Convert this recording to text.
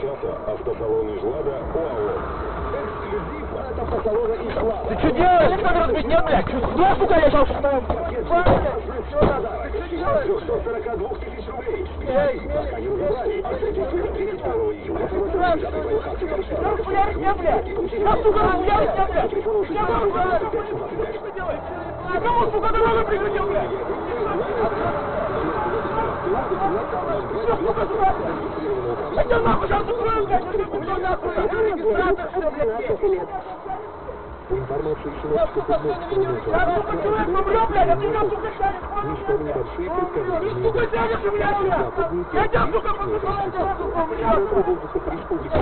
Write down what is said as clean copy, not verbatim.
часа автосалон Ижлада ОАО. Эксклюзив от автосалона Ижлада. Ты что делаешь? Камеру разбить нет, блядь? Куда, сука, я сейчас встану? От 342 тысяч рублей. Пока не разобрали. Акция 31 июля. Нахуярь меня, блядь! Я, сука, нахуярь меня, блядь! Я нахуярь! Что делаешь? Кому, сука, дорогу прикрутил, блядь? Все, сука, сюда, блядь! Я нахуй сейчас укрою, блядь! Я нахуй! Я регистратор, все, блядь! По информации Шимовского Я, сука, человек помрет, блядь! А ты меня, сука, шарик! небольшие Ты, сука, тянешь у меня, блядь! Я тебя, сука, послушал, я тебя, сука, у меня! республики